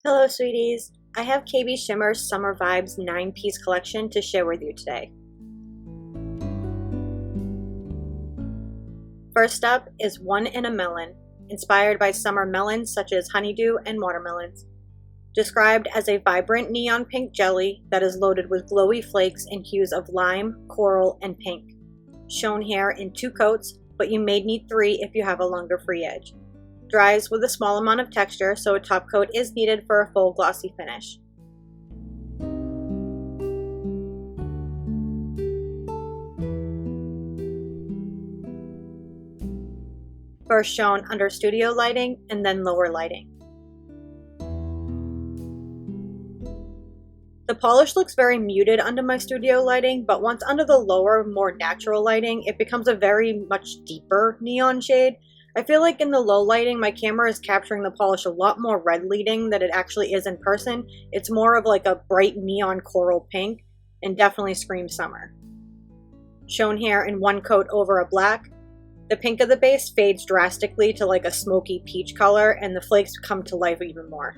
Hello sweeties, I have KBshimmer's Summer Vibes 9-piece collection to share with you today. First up is One in a Melon, inspired by summer melons such as honeydew and watermelons. Described as a vibrant neon pink jelly that is loaded with glowy flakes in hues of lime, coral, and pink. Shown here in 2 coats, but you may need 3 if you have a longer free edge. Dries with a small amount of texture, so a top coat is needed for a full glossy finish. First shown under studio lighting and then lower lighting. The polish looks very muted under my studio lighting, but once under the lower, more natural lighting, it becomes a very much deeper neon shade. I feel like in the low lighting, my camera is capturing the polish a lot more red leading than it actually is in person. It's more of like a bright neon coral pink and definitely screams summer. Shown here in 1 coat over a black, the pink of the base fades drastically to like a smoky peach color and the flakes come to life even more.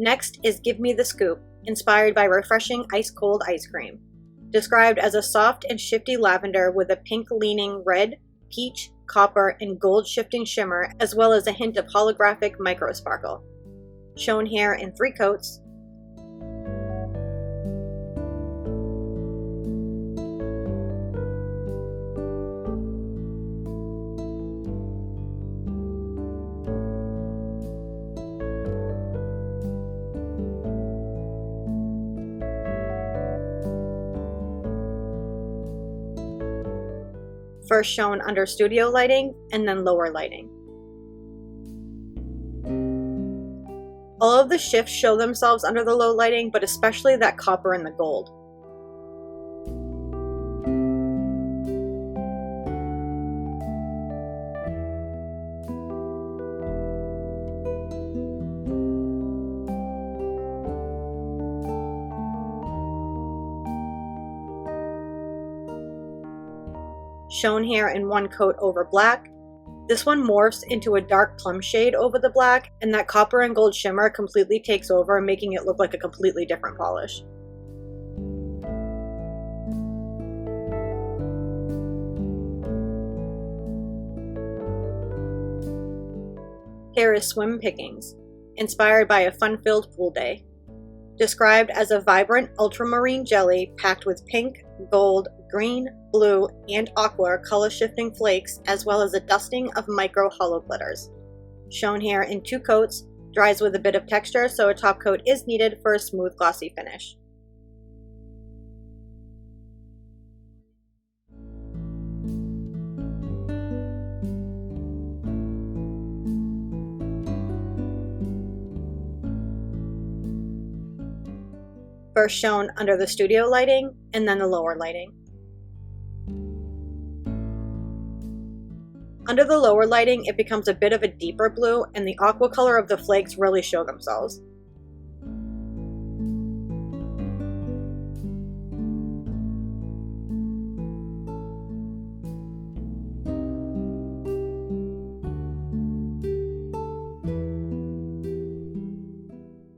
Next is Give Me the Scoop, inspired by refreshing ice-cold ice cream. Described as a soft and shifty lavender with a pink-leaning red, peach, copper, and gold-shifting shimmer, as well as a hint of holographic micro-sparkle. Shown here in 3 coats. First shown under studio lighting and then lower lighting. All of the shifts show themselves under the low lighting, but especially that copper and the gold. Shown here in 1 coat over black. This one morphs into a dark plum shade over the black, and that copper and gold shimmer completely takes over, making it look like a completely different polish. Here is Swim Pickings, inspired by a fun-filled pool day. Described as a vibrant ultramarine jelly packed with pink, gold, green, blue, and aqua color-shifting flakes, as well as a dusting of micro hollow glitters. Shown here in 2 coats, dries with a bit of texture, so a top coat is needed for a smooth glossy finish. First shown under the studio lighting and then the lower lighting. Under the lower lighting, it becomes a bit of a deeper blue and the aqua color of the flakes really show themselves.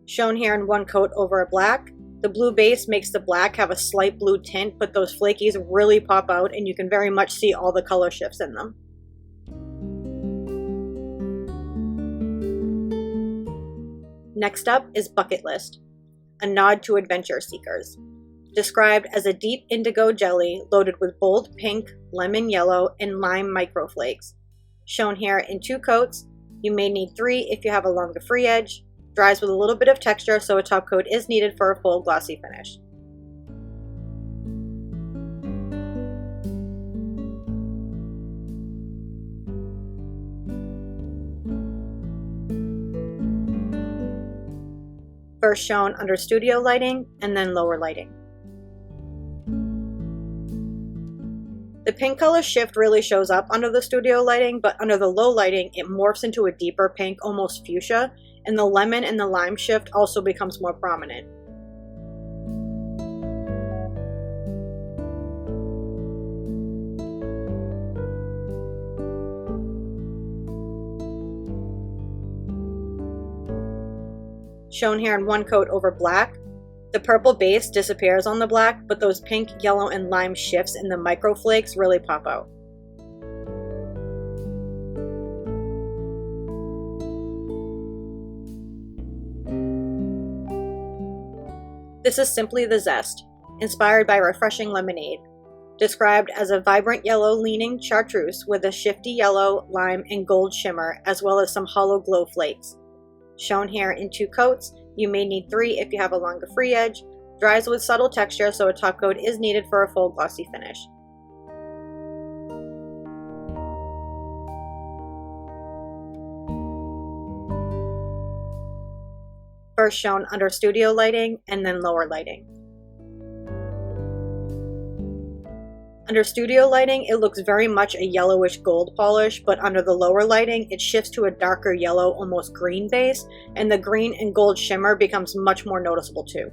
Shown here in 1 coat over a black. The blue base makes the black have a slight blue tint, but those flakies really pop out and you can very much see all the color shifts in them. Next up is Bucket List, a nod to adventure seekers. Described as a deep indigo jelly loaded with bold pink, lemon yellow, and lime microflakes. Shown here in 2 coats. You may need 3 if you have a longer free edge. Dries with a little bit of texture, so a top coat is needed for a full glossy finish. First shown under studio lighting and then lower lighting. The pink color shift really shows up under the studio lighting, but under the low lighting, it morphs into a deeper pink, almost fuchsia, and the lemon and the lime shift also becomes more prominent. shown here in one coat over black. The purple base disappears on the black, but those pink, yellow, and lime shifts in the microflakes really pop out. This is simply the Zest, inspired by refreshing lemonade, described as a vibrant yellow leaning chartreuse with a shifty yellow, lime, and gold shimmer, as well as some hollow glow flakes. Shown here in 2 coats, you may need 3 if you have a longer free edge. Dries with subtle texture, so a top coat is needed for a full glossy finish. First shown under studio lighting and then lower lighting. Under studio lighting, it looks very much a yellowish gold polish, but under the lower lighting, it shifts to a darker yellow, almost green base, and the green and gold shimmer becomes much more noticeable too.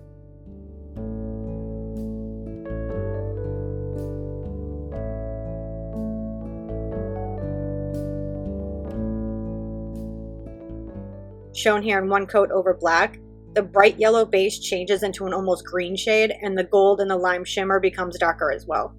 Shown here in one coat over black, the bright yellow base changes into an almost green shade, and the gold and the lime shimmer becomes darker as well.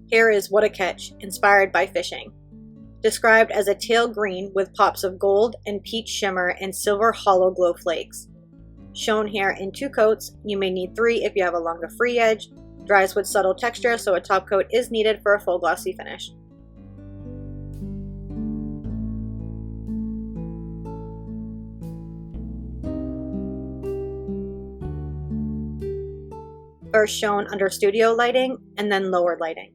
Here is What a Catch, inspired by fishing. Described as a teal green with pops of gold and peach shimmer and silver hollow glow flakes. Shown here in 2 coats, you may need 3 if you have a longer free edge. Dries with subtle texture, so a top coat is needed for a full glossy finish. First shown under studio lighting and then lower lighting.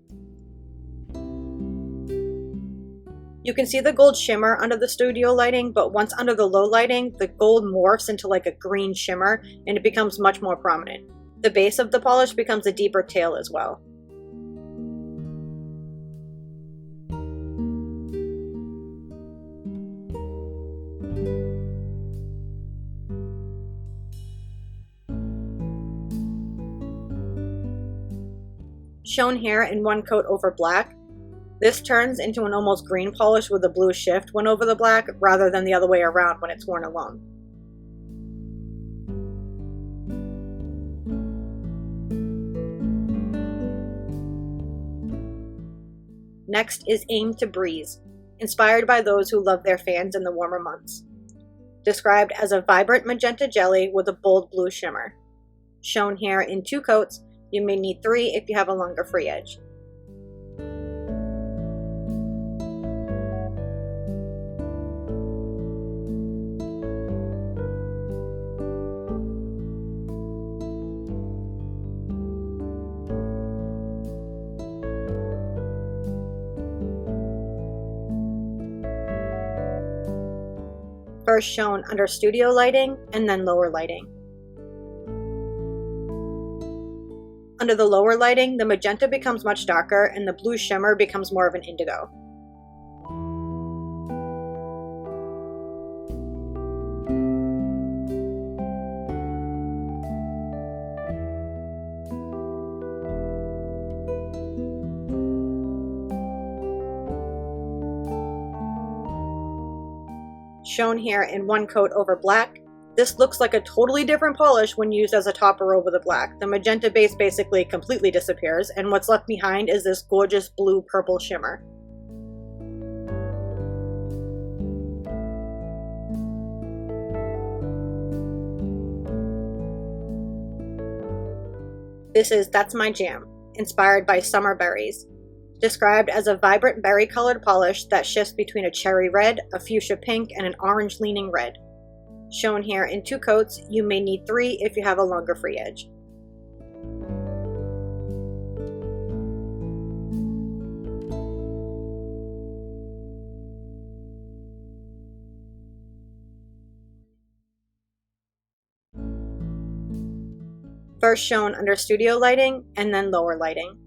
You can see the gold shimmer under the studio lighting, but once under the low lighting, the gold morphs into like a green shimmer and it becomes much more prominent. The base of the polish becomes a deeper tail as well. Shown here in one coat over black, this turns into an almost green polish with a blue shift when over the black, rather than the other way around when it's worn alone. Next is Aim to Breeze, inspired by those who love their fans in the warmer months. Described as a vibrant magenta jelly with a bold blue shimmer. Shown here in 2 coats, you may need 3 if you have a longer free edge. First shown under studio lighting and then lower lighting. Under the lower lighting, the magenta becomes much darker and the blue shimmer becomes more of an indigo. Shown here in one coat over black, this looks like a totally different polish when used as a topper over the black. The magenta base basically completely disappears, and what's left behind is this gorgeous blue-purple shimmer. This is That's My Jam, inspired by summer berries. Described as a vibrant berry-colored polish that shifts between a cherry red, a fuchsia pink, and an orange-leaning red. Shown here in 2 coats, you may need 3 if you have a longer free edge. First shown under studio lighting and then lower lighting.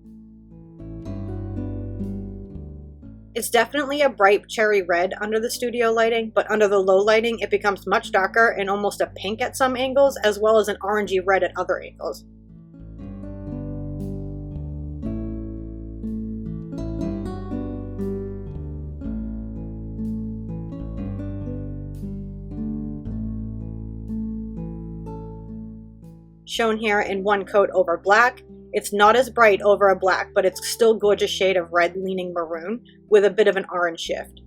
It's definitely a bright cherry red under the studio lighting, but under the low lighting it becomes much darker and almost a pink at some angles, as well as an orangey red at other angles. shown here in one coat over black. It's not as bright over a black, but it's still a gorgeous shade of red leaning maroon with a bit of an orange shift.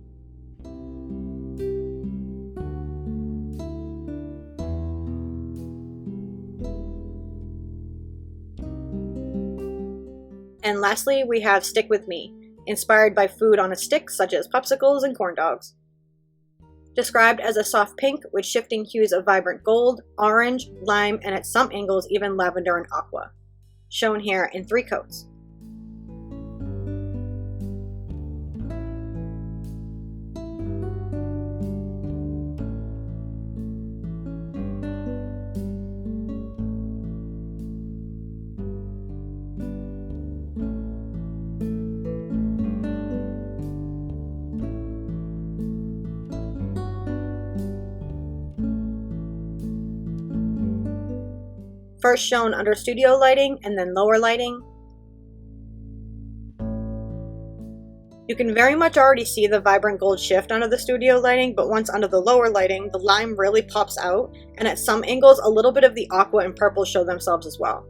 And lastly, we have Stick With Me, inspired by food on a stick such as popsicles and corn dogs. Described as a soft pink with shifting hues of vibrant gold, orange, lime, and at some angles even lavender and aqua. Shown here in 3 coats. First shown under studio lighting and then lower lighting. You can very much already see the vibrant gold shift under the studio lighting, but once under the lower lighting, the lime really pops out, and at some angles a little bit of the aqua and purple show themselves as well.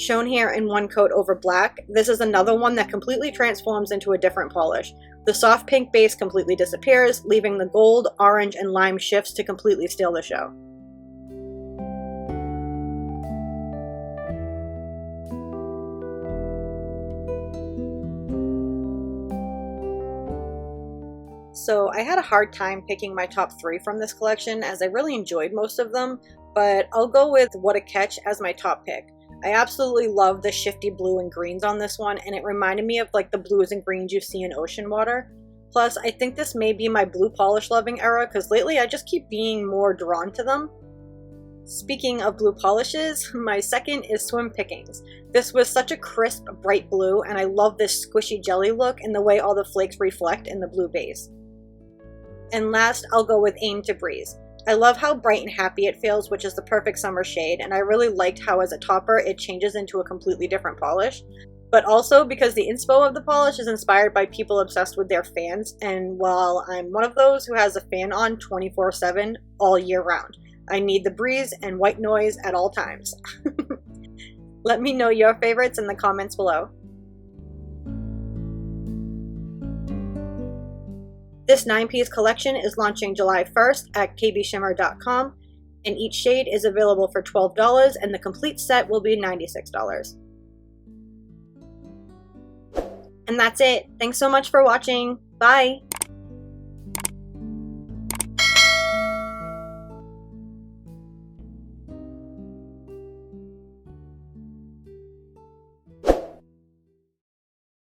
Shown here in one coat over black, this is another one that completely transforms into a different polish. The soft pink base completely disappears, leaving the gold, orange, and lime shifts to completely steal the show. So I had a hard time picking my top 3 from this collection as I really enjoyed most of them, but I'll go with What a Catch as my top pick. I absolutely love the shifty blue and greens on this one, and it reminded me of like the blues and greens you see in ocean water. Plus, I think this may be my blue polish loving era because lately I just keep being more drawn to them. Speaking of blue polishes, my second is Swim Pickings. This was such a crisp, bright blue, and I love this squishy jelly look and the way all the flakes reflect in the blue base. And last, I'll go with Aim to Breeze. I love how bright and happy it feels, which is the perfect summer shade, and I really liked how as a topper it changes into a completely different polish. But also because the inspo of the polish is inspired by people obsessed with their fans, and while I'm one of those who has a fan on 24/7 all year round, I need the breeze and white noise at all times. Let me know your favorites in the comments below. This 9-piece collection is launching July 1st at KBshimmer.com, and each shade is available for $12, and the complete set will be $96. And that's it. Thanks so much for watching. Bye!